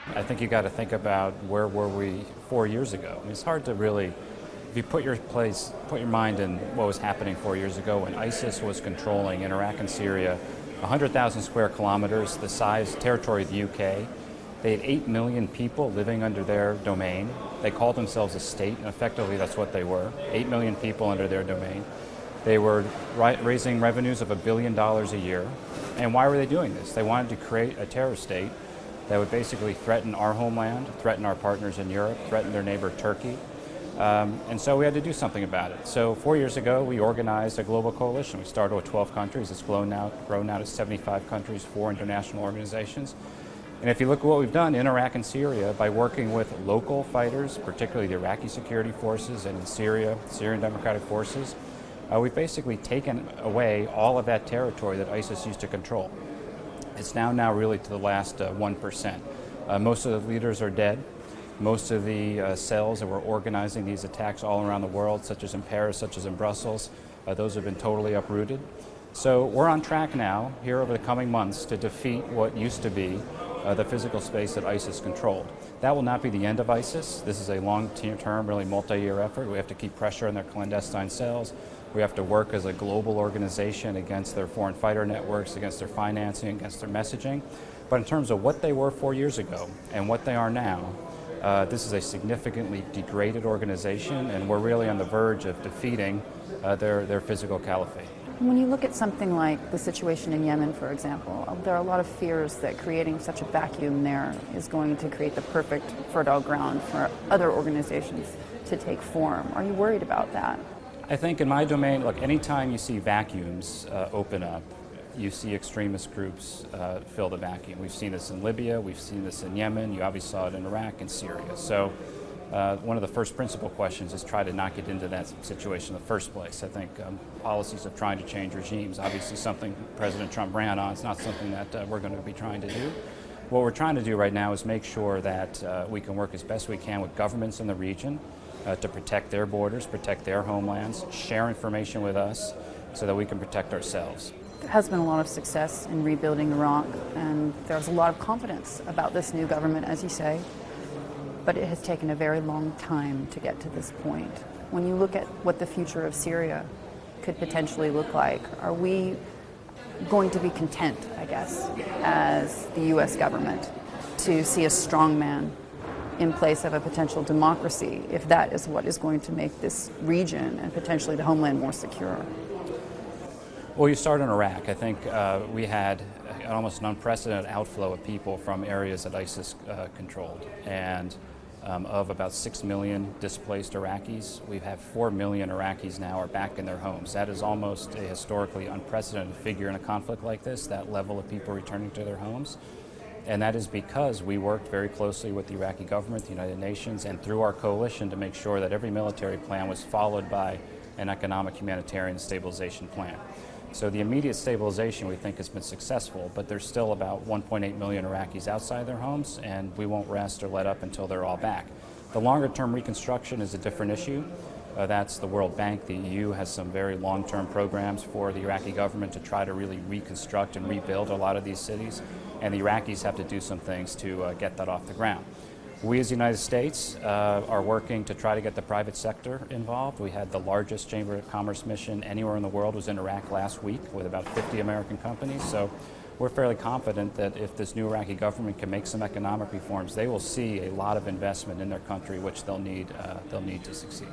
I think you got to think about where were we 4 years ago. I mean, it's hard to really, if you put your mind in what was happening 4 years ago when ISIS was controlling in Iraq and Syria, 100,000 square kilometers, the size, territory of the UK. They had 8 million people living under their domain. They called themselves a state, and effectively that's what they were. 8 million people under their domain. They were raising revenues of $1 billion a year. And why were they doing this? They wanted to create a terror state that would basically threaten our homeland, threaten our partners in Europe, threaten their neighbor Turkey. And so we had to do something about it. So 4 years ago, we organized a global coalition. We started with 12 countries. It's grown now to 75 countries, 4 international organizations. And if you look at what we've done in Iraq and Syria by working with local fighters, particularly the Iraqi security forces, and in Syria, Syrian Democratic Forces, we've basically taken away all of that territory that ISIS used to control. It's now really to the last 1%. Most of the leaders are dead. Most of the cells that were organizing these attacks all around the world, such as in Paris, such as in Brussels, those have been totally uprooted. So we're on track now, here over the coming months, to defeat what used to be the physical space that ISIS controlled. That will not be the end of ISIS. This is a long-term, really multi-year effort. We have to keep pressure on their clandestine cells. We have to work as a global organization against their foreign fighter networks, against their financing, against their messaging. But in terms of what they were 4 years ago and what they are now, this is a significantly degraded organization, and we're really on the verge of defeating their physical caliphate. When you look at something like the situation in Yemen, for example, there are a lot of fears that creating such a vacuum there is going to create the perfect fertile ground for other organizations to take form. Are you worried about that? I think in my domain, look, anytime you see vacuums open up, you see extremist groups fill the vacuum. We've seen this in Libya, we've seen this in Yemen, you obviously saw it in Iraq and Syria. So one of the first principal questions is try to not get into that situation in the first place. I think policies of trying to change regimes, obviously something President Trump ran on, it's not something that we're going to be trying to do. What we're trying to do right now is make sure that we can work as best we can with governments in the region to protect their borders, protect their homelands, share information with us so that we can protect ourselves. There has been a lot of success in rebuilding Iraq, and there's a lot of confidence about this new government, as you say, but it has taken a very long time to get to this point. When you look at what the future of Syria could potentially look like, are we going to be content, I guess, as the U.S. government to see a strong man in place of a potential democracy, if that is what is going to make this region and potentially the homeland more secure? Well, you start in Iraq. I think we had almost an unprecedented outflow of people from areas that ISIS controlled. And of about 6 million displaced Iraqis, we have 4 million Iraqis now are back in their homes. That is almost a historically unprecedented figure in a conflict like this, that level of people returning to their homes. And that is because we worked very closely with the Iraqi government, the United Nations, and through our coalition to make sure that every military plan was followed by an economic humanitarian stabilization plan. So the immediate stabilization we think has been successful, but there's still about 1.8 million Iraqis outside their homes, and we won't rest or let up until they're all back. The longer-term reconstruction is a different issue. That's the World Bank. The EU has some very long-term programs for the Iraqi government to try to really reconstruct and rebuild a lot of these cities, and the Iraqis have to do some things to get that off the ground. We as the United States are working to try to get the private sector involved. We had the largest Chamber of Commerce mission anywhere in the world was in Iraq last week with about 50 American companies. So we're fairly confident that if this new Iraqi government can make some economic reforms, they will see a lot of investment in their country, which they'll need to succeed.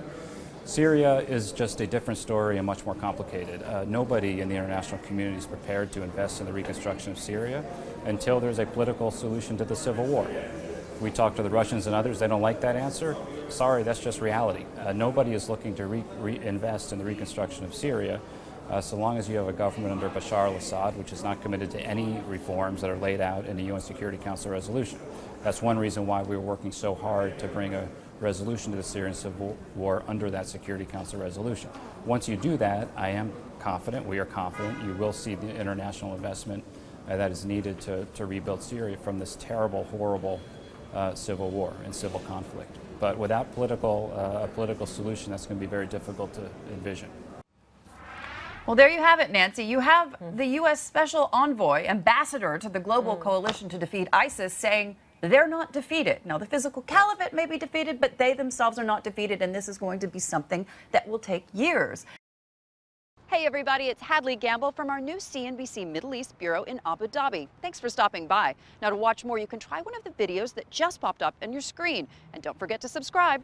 Syria is just a different story and much more complicated. Nobody in the international community is prepared to invest in the reconstruction of Syria until there's a political solution to the civil war. We talk to the Russians and others, they don't like that answer. Sorry, that's just reality. Nobody is looking to reinvest in the reconstruction of Syria so long as you have a government under Bashar al-Assad which is not committed to any reforms that are laid out in the UN Security Council resolution. That's one reason why we were working so hard to bring a resolution to the Syrian civil war under that Security Council resolution. Once you do that, I am confident, we are confident, you will see the international investment that is needed to rebuild Syria from this terrible, horrible civil war and civil conflict. But without a political solution, that's going to be very difficult to envision. Well, there you have it, Nancy. You have the U.S. Special Envoy, ambassador to the global coalition to defeat ISIS, saying they're not defeated. Now, the physical caliphate may be defeated, but they themselves are not defeated, and this is going to be something that will take years. Hey everybody, it's Hadley Gamble from our new CNBC Middle East Bureau in Abu Dhabi. Thanks for stopping by. Now to watch more, you can try one of the videos that just popped up on your screen. And don't forget to subscribe.